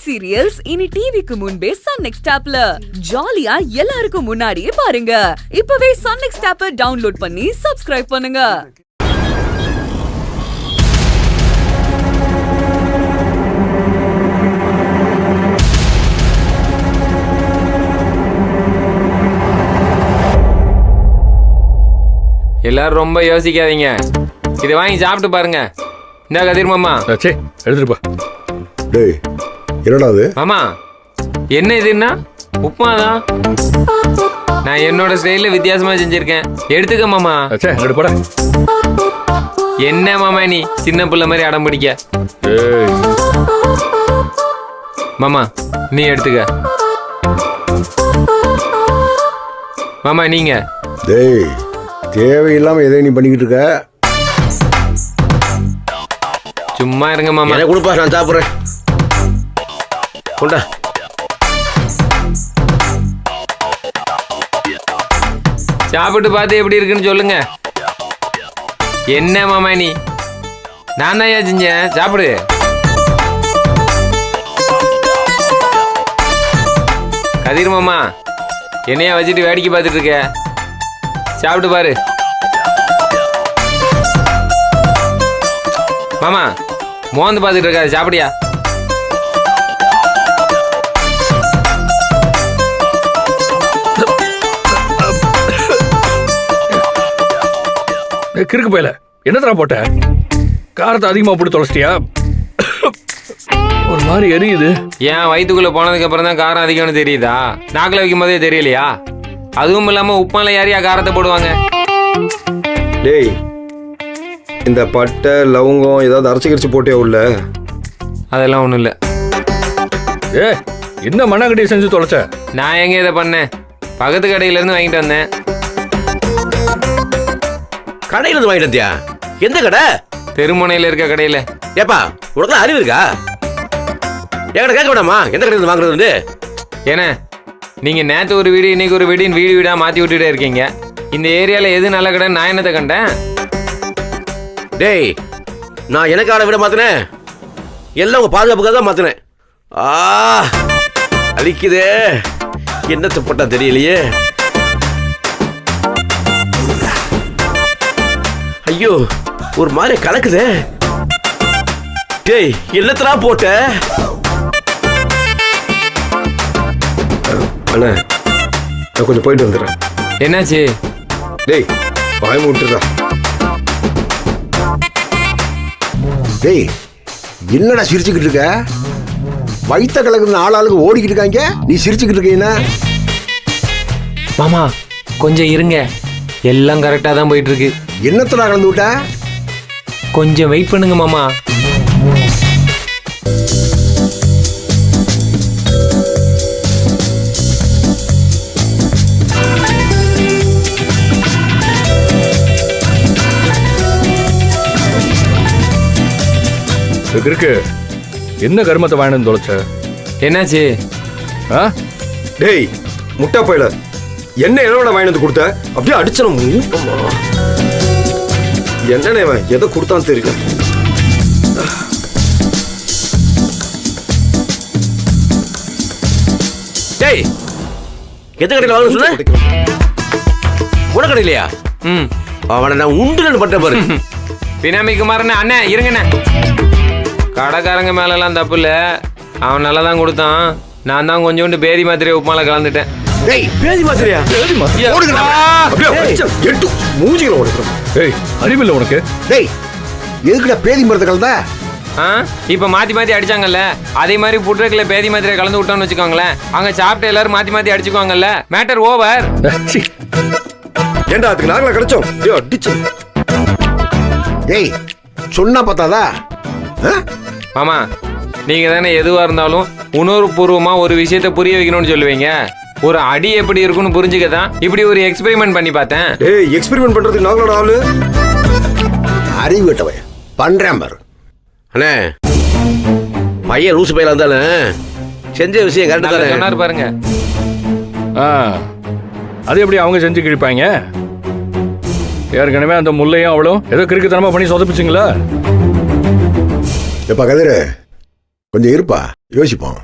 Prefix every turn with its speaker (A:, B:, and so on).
A: Web serials இனி டிவிக்கு முன்பே சன் நெக்ஸ்ட் ஆப்ல ஜாலியா எல்லாருக்கும் முன்னாடியே பாருங்க. இப்பவே சன் நெக்ஸ்ட் ஆப்பை டவுன்லோட் பண்ணி சப்ஸ்கிரைப் பண்ணுங்க.
B: எல்லாரும் ரொம்ப யோசிக்காதீங்க. இதை வாங்கி சாப்பிட்டு பாருங்க. இந்த கதிர் மாமா
C: எடுத்துட்டு போ.
D: டேய் என்னடா அது?
B: மாமா என்ன இதுன்னா உப்புமா தான். நான் என்னோட ஸ்டைல்ல வித்தியாசமா செஞ்சிருக்கேன். எடுத்துக்க மாமா.
C: எடுத்து போட.
B: என்ன மாமா நீ சின்ன பிள்ளை மாதிரி அடம் பிடிக்க. மாமா நீ எடுத்துக்க. மாமா நீங்க.
D: டேய் தேவையில்லாம எதை நீ பண்ணிக்கிட்டு இருக்க?
B: சும்மா இருங்க மாமா.
D: எனக்கு கொடுப்பா, நான் சாப்பிட்றேன். கொண்டா.
B: சாப்பிட்டு பார்த்து எப்படி இருக்குன்னு சொல்லுங்க. என்ன மாமா நீ? நான் தான் செஞ்சேன். சாப்பிடு. கதிர் மாமா என்னையா வச்சுட்டு வேடிக்கை பார்த்துட்டு இருக்க? சாப்பிட்டு பாரு மாமா. மோந்து பார்த்துட்டு இருக்காது. சாப்பிடியா?
C: கிறுக்கு போயில என்னத்தரா போட்ட? காரத்தை அதிகமா போட்டு தொலைச்சிட்டியா? ஒரு மாதிரி எரியுது.
B: ஏன் வயிற்றுக்குள்ள போனதுக்கு அப்புறம் தான் காரம் அதிகம்னு தெரியுதா? நாக்கில் வைக்கும் போதே தெரியலையா? அதுவும் இல்லாம உப்பால யாரையா காரத்தை போடுவாங்க?
D: டேய் இந்த பட்டை லவங்கம் ஏதாவது அரைச்சி போட்டே உள்ள?
B: அதெல்லாம் ஒன்றும் இல்லை.
C: என்ன மண்ணாங்கட்டியை செஞ்சு தொலைச்ச?
B: நான் எங்க இதை பண்ணேன்? பக்கத்து கடையிலேருந்து வாங்கிட்டு வந்தேன்.
E: கடையில இருந்து வாங்கிட்டு வந்தியா? எந்த கடை?
B: தெருமுனையில் இருக்க கடையில்.
E: ஏப்பா உனக்கு அறிவு இருக்கா? என்கிட்ட கேட்க வேண்டாமா எந்த கடையில இருந்து வாங்குறது?
B: ஏன்னா நீங்கள் நேற்று ஒரு வீடு இன்னைக்கு ஒரு வீடு வீடு வீடாக மாற்றி விட்டுட்டே இருக்கீங்க. இந்த ஏரியாவில் எது நல்ல கடை நான் என்னத்தை கண்டேன்?
E: டேய் நான் எனக்கு ஆட விட மாத்தினேன். எல்லாம் உங்க பாதுகாப்புக்காக தான் மாத்தினேன். அழிக்குதே. என்னத்தை போட்டா தெரியலையே. ஐயோ ஒரு மாதிரி கலக்குதே. டேய் என்னத்தரா போட்ட?
D: அண்ணா நான் கொஞ்சம் போயிட்டு வந்துடுறேன்.
B: என்னாச்சு?
D: டேய் வாய் விட்டுறா. டேய் என்னடா சிரிச்சுக்கிட்டு இருக்க? வயிற்ற கலக்குற ஆளாளுக்கு ஓடிக்கிட்டு இருக்காங்க, நீ சிரிச்சுக்கிட்டு இருக்கீங்கன்னா?
B: மாமா கொஞ்சம் இருங்க, எல்லாம் கரெக்டாக தான் போயிட்டு இருக்கு.
D: என்னத்தடா கலந்து விட்ட?
B: கொஞ்சம் வெயிட் பண்ணுங்க மாமா.
C: இருக்கு என்ன கருமத்தை வாங்கினு தொலைச்ச?
B: என்னாச்சு?
D: டேய் முட்டை போயில என்ன என்னோட வாங்கினது கொடுத்த? அப்படியே அடிச்சனும். என்னண்ணே எதை கொடுத்தான்னு தெரியல.
E: டேய் எந்த கடையில் வாங்க சொன்ன? உன கடையிலையா? அவனை நான் உண்டுன்னு பட்ட பாரு.
B: பினாமி குமாரண்ணே. அண்ணே இருங்கண்ணே. கடைக்காரங்க மேலெல்லாம் தப்பு இல்லை. அவன் நல்லா தான் கொடுத்தான். நான் தான் கொஞ்சோண்டு பேதி மாத்திரையை உப்புமால கலந்துட்டேன்.
D: டேய் பேதி மாத்திரையா? பேதி மாத்திரையா? ஓடுங்கடா. அப்படியே எட்டு மூஞ்சில ஓடுறோம்.
C: டேய் அறிவில்லை உனக்கு?
D: டேய் எதுக்குடா பேதி மருந்து கலந்தா?
B: இப்போ மாற்றி மாற்றி அடிச்சாங்கல்ல, அதே மாதிரி புட்ரக்கில் பேதி மாத்திரை கலந்து விட்டோம்னு வச்சுக்கோங்களேன். அங்கே சாப்பிட்டு எல்லாரும் மாற்றி மாற்றி அடிச்சுக்குவாங்கல்ல. Matter over.
D: ஏண்டா அதுக்கு நாங்களா கிடைச்சோம்? அடிச்சு. டேய் சொன்னா பார்த்தாதா?
B: மாமா நீங்க தானே எதுவா இருந்தாலும் உணர்வுபூர்வமா ஒரு விஷயத்த புரிய வைக்கணும்னு சொல்லுவீங்க. ஒரு அடி எப்படி இருக்குன்னு புரிஞ்சுக்கதான் இப்படி ஒரு எக்ஸ்பெரிமெண்ட் பண்ணி பார்த்தேன்.
D: ஏய் எக்ஸ்பெரிமெண்ட் பண்றதுக்கு நாங்களோட ஆளு? அறிவு விட்டவன் பண்றேன் பாரு.
E: அண்ணே பையன் லூசு பையலா இருந்தாலும் செஞ்ச விஷயம் கரெக்டா தானே
B: சொன்னாரு பாருங்க.
C: அது எப்படி அவங்க செஞ்சு கிழிப்பாங்க? ஏற்கனவே அந்த முல்லையும் அவளும் ஏதோ கிறுக்குத்தனமா பண்ணி சொதப்பிச்சிங்களா?
D: எப்பா கதிர கொஞ்சம் இருப்பா, யோசிப்போம்.